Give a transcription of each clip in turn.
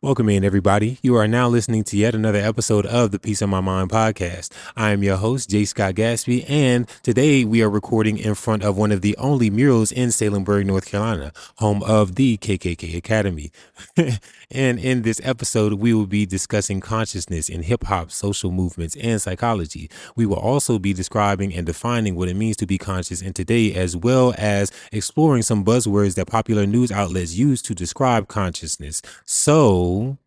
Welcome in, everybody. You are now listening to yet another episode of the Peace of My Mind podcast. I am your host, J. Scott Gatsby, and today we are recording in front of one of the only murals in Salemburg, North Carolina, home of the KKK Academy. And in this episode, we will be discussing consciousness in hip hop, social movements, and psychology. We will also be describing and defining what it means to be conscious in today, as well as exploring some buzzwords that popular news outlets use to describe consciousness. So,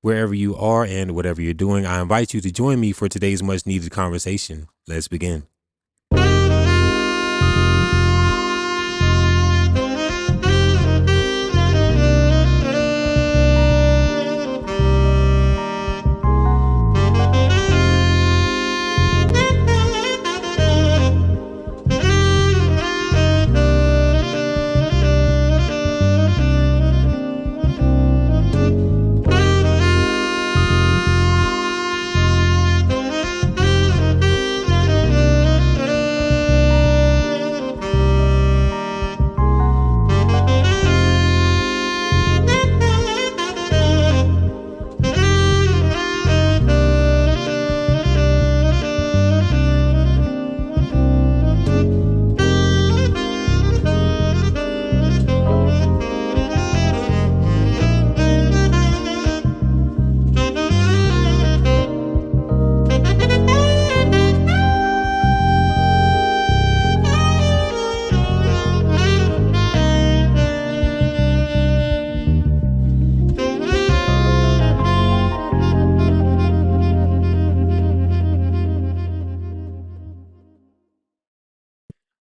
wherever you are and whatever you're doing, I invite you to join me for today's much needed conversation. Let's begin.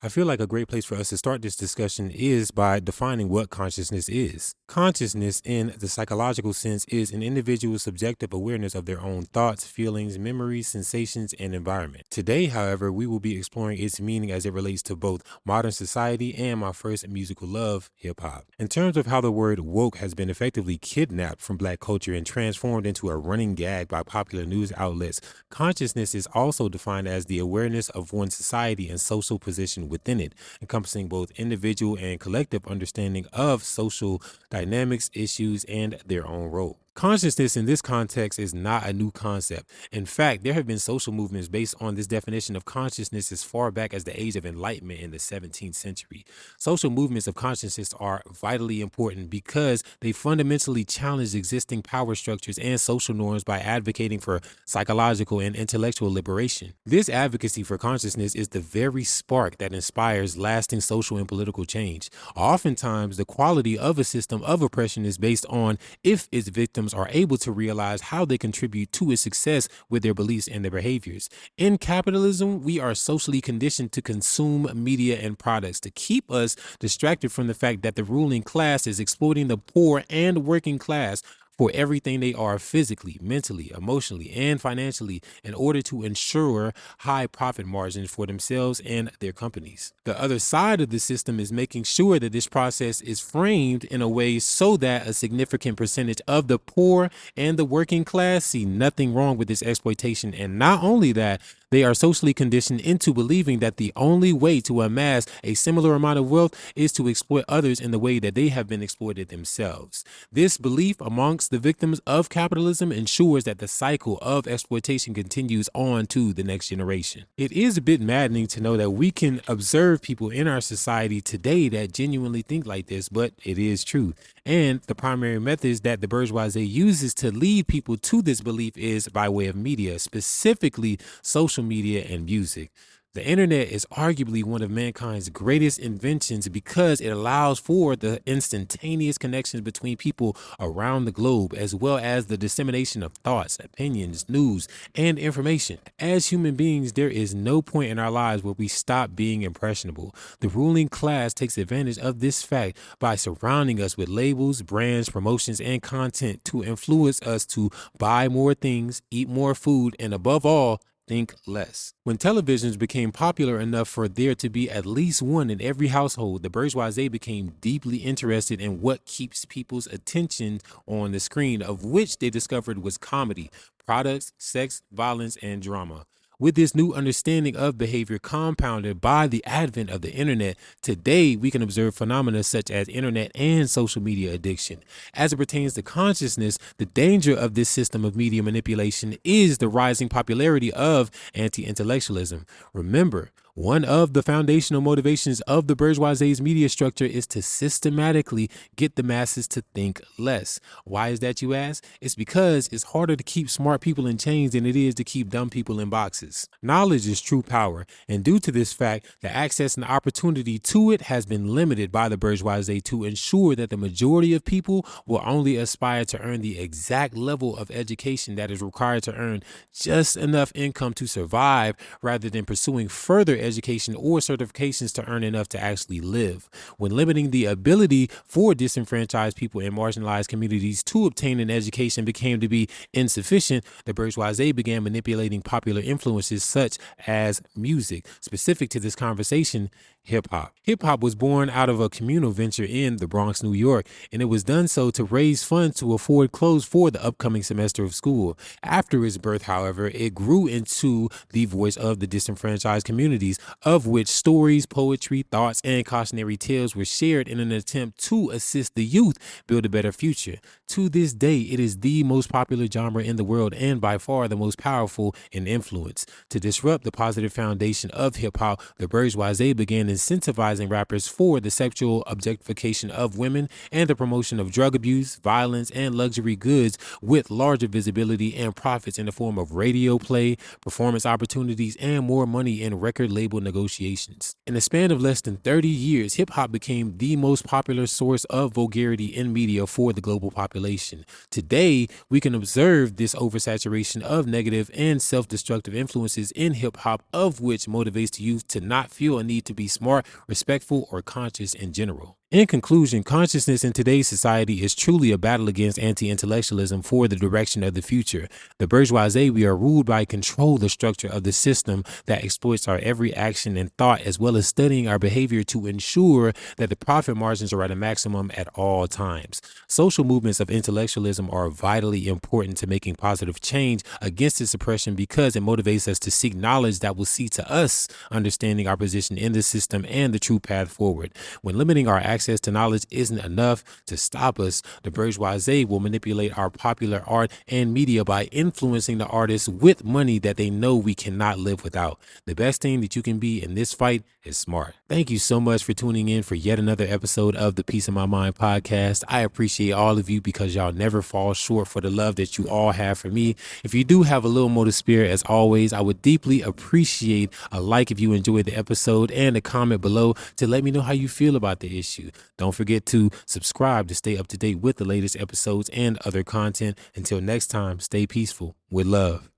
I feel like a great place for us to start this discussion is by defining what consciousness is. Consciousness, in the psychological sense, is an individual's subjective awareness of their own thoughts, feelings, memories, sensations, and environment. Today, however, we will be exploring its meaning as it relates to both modern society and my first musical love, hip hop. In terms of how the word woke has been effectively kidnapped from Black culture and transformed into a running gag by popular news outlets, consciousness is also defined as the awareness of one's society and social position within it, encompassing both individual and collective understanding of social dynamics, issues, and their own role. Consciousness in this context is not a new concept. In fact, there have been social movements based on this definition of consciousness as far back as the Age of Enlightenment in the 17th century. Social movements of consciousness are vitally important because they fundamentally challenge existing power structures and social norms by advocating for psychological and intellectual liberation. This advocacy for consciousness is the very spark that inspires lasting social and political change. Oftentimes, the quality of a system of oppression is based on if its victims are able to realize how they contribute to its success with their beliefs and their behaviors. In capitalism, we are socially conditioned to consume media and products to keep us distracted from the fact that the ruling class is exploiting the poor and working class for everything they are physically, mentally, emotionally, and financially in order to ensure high profit margins for themselves and their companies. The other side of the system is making sure that this process is framed in a way so that a significant percentage of the poor and the working class see nothing wrong with this exploitation. And not only that, they are socially conditioned into believing that the only way to amass a similar amount of wealth is to exploit others in the way that they have been exploited themselves. This belief amongst the victims of capitalism ensures that the cycle of exploitation continues on to the next generation. It is a bit maddening to know that we can observe people in our society today that genuinely think like this, but it is true. And the primary methods that the bourgeoisie uses to lead people to this belief is by way of media, specifically social media and music. The internet is arguably one of mankind's greatest inventions because it allows for the instantaneous connections between people around the globe, as well as the dissemination of thoughts, opinions, news, and information. As human beings, there is no point in our lives where we stop being impressionable. The ruling class takes advantage of this fact by surrounding us with labels, brands, promotions, and content to influence us to buy more things, eat more food, and above all, think less. When televisions became popular enough for there to be at least one in every household, the bourgeoisie became deeply interested in what keeps people's attention on the screen, of which they discovered was comedy, products, sex, violence, and drama. With this new understanding of behavior compounded by the advent of the internet, today we can observe phenomena such as internet and social media addiction. As it pertains to consciousness, the danger of this system of media manipulation is the rising popularity of anti-intellectualism. Remember, one of the foundational motivations of the bourgeoisie's media structure is to systematically get the masses to think less. Why is that, you ask? It's because it's harder to keep smart people in chains than it is to keep dumb people in boxes. Knowledge is true power, and due to this fact, the access and opportunity to it has been limited by the bourgeoisie to ensure that the majority of people will only aspire to earn the exact level of education that is required to earn just enough income to survive, rather than pursuing further education or certifications to earn enough to actually live. When limiting the ability for disenfranchised people in marginalized communities to obtain an education became to be insufficient, the bourgeoisie began manipulating popular influences such as music. Specific to this conversation, hip hop. Hip hop was born out of a communal venture in the Bronx, New York, and it was done so to raise funds to afford clothes for the upcoming semester of school. After its birth, however, it grew into the voice of the disenfranchised communities, of which stories, poetry, thoughts, and cautionary tales were shared in an attempt to assist the youth build a better future. To this day, it is the most popular genre in the world and by far the most powerful in influence. To disrupt the positive foundation of hip hop, the bourgeoisie began incentivizing rappers for the sexual objectification of women and the promotion of drug abuse, violence, and luxury goods, with larger visibility and profits in the form of radio play, performance opportunities, and more money in record label negotiations. In a span of less than 30 years, hip hop became the most popular source of vulgarity in media for the global population. Today, we can observe this oversaturation of negative and self-destructive influences in hip hop, of which motivates the youth to not feel a need to be smart, respectful, or conscious in general. In conclusion, consciousness in today's society is truly a battle against anti-intellectualism for the direction of the future. The bourgeoisie, we are ruled by control the structure of the system that exploits our every action and thought, as well as studying our behavior to ensure that the profit margins are at a maximum at all times. Social movements of intellectualism are vitally important to making positive change against its oppression, because it motivates us to seek knowledge that will see to us understanding our position in the system and the true path forward. When limiting our access to knowledge isn't enough to stop us, the bourgeoisie will manipulate our popular art and media by influencing the artists with money that they know we cannot live without. The best thing that you can be in this fight is smart. Thank you so much for tuning in for yet another episode of the Peace of My Mind podcast. I appreciate all of you because y'all never fall short for the love that you all have for me. If you do have a little more to spare, as always, I would deeply appreciate a like if you enjoyed the episode, and a comment below to let me know how you feel about the issue. Don't forget to subscribe to stay up to date with the latest episodes and other content. Until next time, stay peaceful with love.